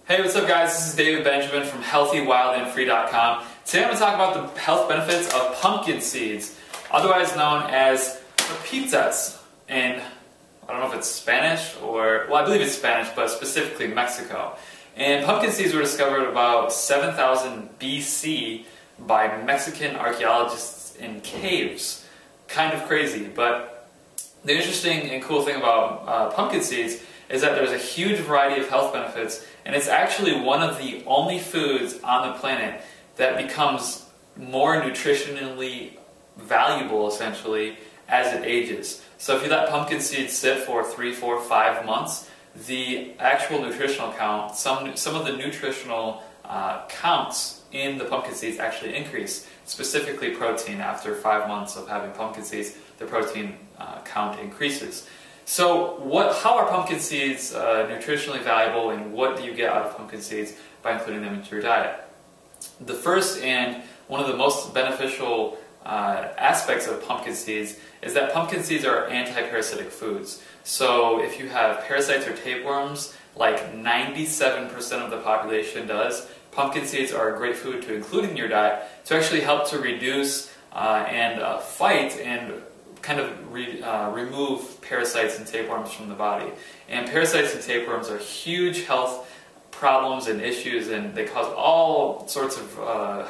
Hey, what's up guys? This is David Benjamin from HealthyWildAndFree.com. Today I'm going to talk about the health benefits of pumpkin seeds, otherwise known as pizzas in, I don't know if it's Spanish or, well, I believe it's Spanish, but specifically Mexico. And pumpkin seeds were discovered about 7000 BC by Mexican archaeologists in caves. Kind of crazy, but the interesting and cool thing about pumpkin seeds is that there's a huge variety of health benefits, and it's actually one of the only foods on the planet that becomes more nutritionally valuable, essentially, as it ages. So if you let pumpkin seeds sit for 3, 4, 5 months, the actual nutritional count, some of the nutritional counts in the pumpkin seeds actually increase. Specifically protein. After 5 months of having pumpkin seeds, the protein count increases. So how are pumpkin seeds nutritionally valuable, and what do you get out of pumpkin seeds by including them into your diet? The first and one of the most beneficial aspects of pumpkin seeds is that pumpkin seeds are anti-parasitic foods. So if you have parasites or tapeworms, like 97% of the population does, pumpkin seeds are a great food to include in your diet to actually help to reduce and fight and kind of remove parasites and tapeworms from the body. And parasites and tapeworms are huge health problems and issues, and they cause all sorts of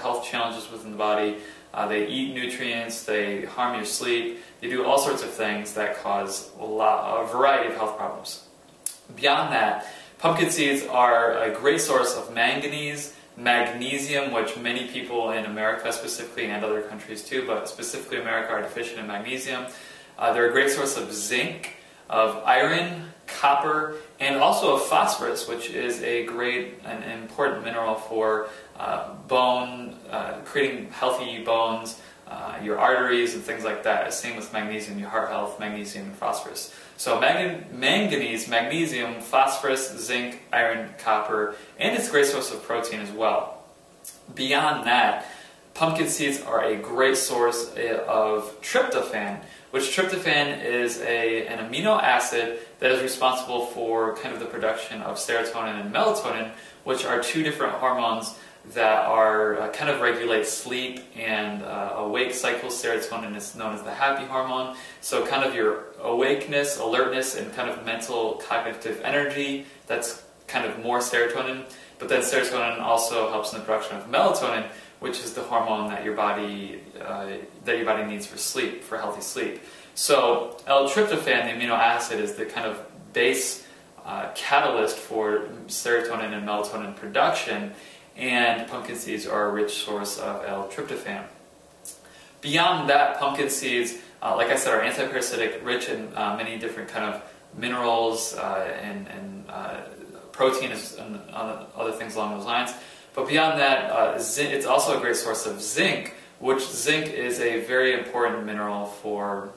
health challenges within the body. They eat nutrients, they harm your sleep, they do all sorts of things that cause a variety of health problems. Beyond that, pumpkin seeds are a great source of manganese, magnesium, which many people in America specifically, and other countries too, but specifically America, are deficient in magnesium. They're a great source of zinc, of iron, copper, and also of phosphorus, which is a great and important mineral for creating healthy bones, your arteries and things like that. Same with magnesium, your heart health, magnesium and phosphorus. So manganese, magnesium, phosphorus, zinc, iron, copper, and it's a great source of protein as well. Beyond that, pumpkin seeds are a great source of tryptophan, which tryptophan is an amino acid that is responsible for kind of the production of serotonin and melatonin, which are two different hormones that are kind of regulate sleep and awake cycles. Serotonin is known as the happy hormone. So kind of your awakeness, alertness, and kind of mental cognitive energy, that's kind of more serotonin. But then serotonin also helps in the production of melatonin, which is the hormone that your body needs for sleep, for healthy sleep. So L-Tryptophan, the amino acid, is the kind of base catalyst for serotonin and melatonin production, and pumpkin seeds are a rich source of L-Tryptophan. Beyond that, pumpkin seeds, like I said, are anti-parasitic, rich in many different kind of minerals and proteins and other things along those lines. But beyond that, it's also a great source of zinc, which zinc is a very important mineral for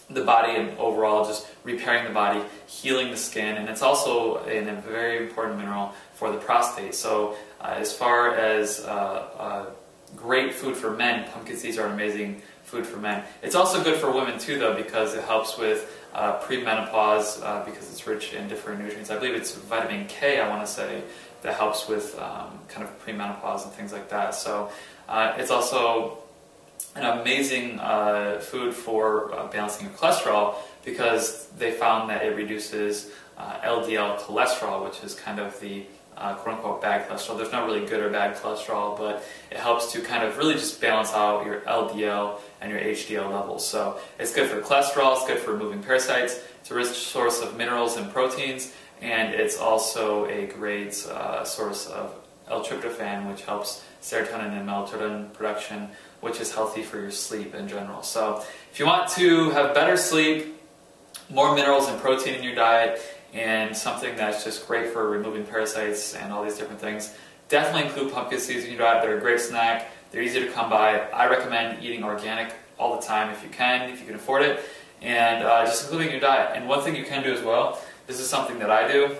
the body and overall just repairing the body, healing the skin, and it's also a very important mineral for the prostate. So as far as great food for men, pumpkin seeds are an amazing food for men. It's also good for women too, though, because it helps with premenopause because it's rich in different nutrients. I believe it's vitamin K, I want to say, that helps with kind of premenopause and things like that. So it's also an amazing food for balancing your cholesterol, because they found that it reduces LDL cholesterol, which is kind of the quote-unquote bad cholesterol. There's not really good or bad cholesterol, but it helps to kind of really just balance out your LDL and your HDL levels. So it's good for cholesterol, it's good for removing parasites, it's a rich source of minerals and proteins, and it's also a great source of L-Tryptophan, which helps serotonin and melatonin production, which is healthy for your sleep in general. So if you want to have better sleep, more minerals and protein in your diet, and something that's just great for removing parasites and all these different things, definitely include pumpkin seeds in your diet. They're a great snack. They're easy to come by. I recommend eating organic all the time if you can afford it, and just including in your diet. And one thing you can do as well, this is something that I do,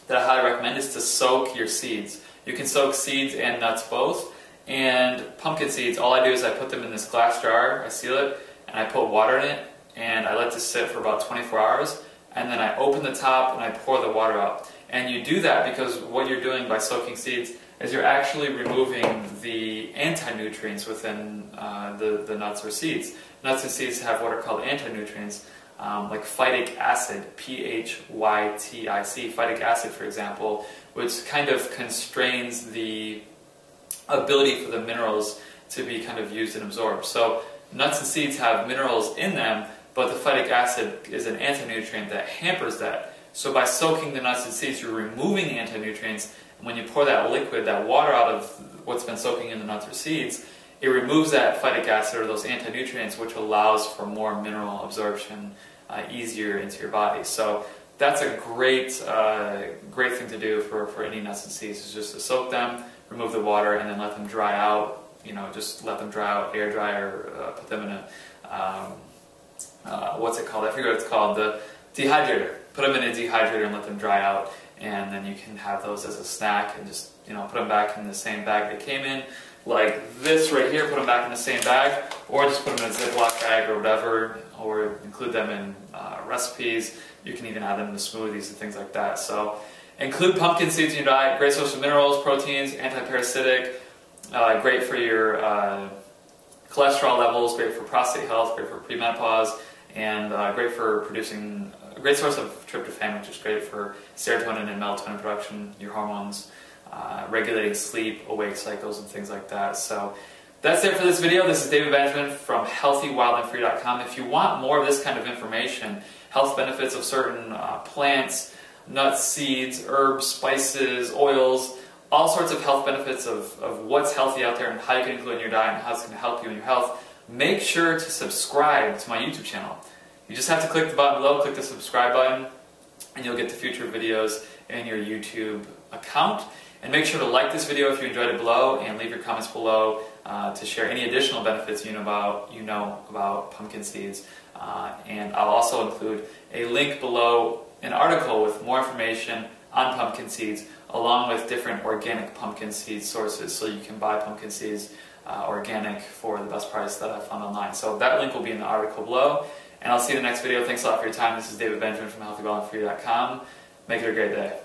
that I highly recommend, is to soak your seeds. You can soak seeds and nuts both. And pumpkin seeds, all I do is I put them in this glass jar, I seal it, and I put water in it, and I let this sit for about 24 hours. and then I open the top and I pour the water out. And you do that because what you're doing by soaking seeds is you're actually removing the anti-nutrients within the nuts or seeds. Nuts and seeds have what are called anti-nutrients, like phytic acid, P-H-Y-T-I-C, phytic acid, for example, which kind of constrains the ability for the minerals to be kind of used and absorbed. So nuts and seeds have minerals in them, but the phytic acid is an anti-nutrient that hampers that. So by soaking the nuts and seeds, you're removing the anti-nutrients. And when you pour that liquid, that water out of what's been soaking in the nuts or seeds, it removes that phytic acid or those anti-nutrients, which allows for more mineral absorption easier into your body. So that's a great thing to do for any nuts and seeds, is just to soak them, remove the water, and then let them dry out. Just let them dry out, air dry, or put them in a what's it called? I forget what it's called. The dehydrator. Put them in a dehydrator and let them dry out, and then you can have those as a snack, and just put them back in the same bag they came in, like this right here. Put them back in the same bag, or just put them in a Ziploc bag or whatever, or include them in recipes. You can even add them in the smoothies and things like that. So include pumpkin seeds in your diet. Great source of minerals, proteins, anti-parasitic, great for your cholesterol levels, great for prostate health, great for premenopause, and great for producing a great source of tryptophan, which is great for serotonin and melatonin production, your hormones, regulating sleep, awake cycles, and things like that. So that's it for this video. This is David Benjamin from HealthyWildandFree.com. If you want more of this kind of information, health benefits of certain plants, nuts, seeds, herbs, spices, oils, all sorts of health benefits of what's healthy out there and how you can include in your diet and how it's going to help you in your health, make sure to subscribe to my YouTube channel. You just have to click the button below, click the subscribe button, and you'll get the future videos in your YouTube account. And make sure to like this video if you enjoyed it below, and leave your comments below to share any additional benefits you know about pumpkin seeds. And I'll also include a link below, an article with more information on pumpkin seeds, along with different organic pumpkin seed sources, so you can buy pumpkin seeds organic for the best price that I found online. So that link will be in the article below, and I'll see you in the next video. Thanks a lot for your time. This is David Benjamin from HealthyWildandFree.com. Make it a great day.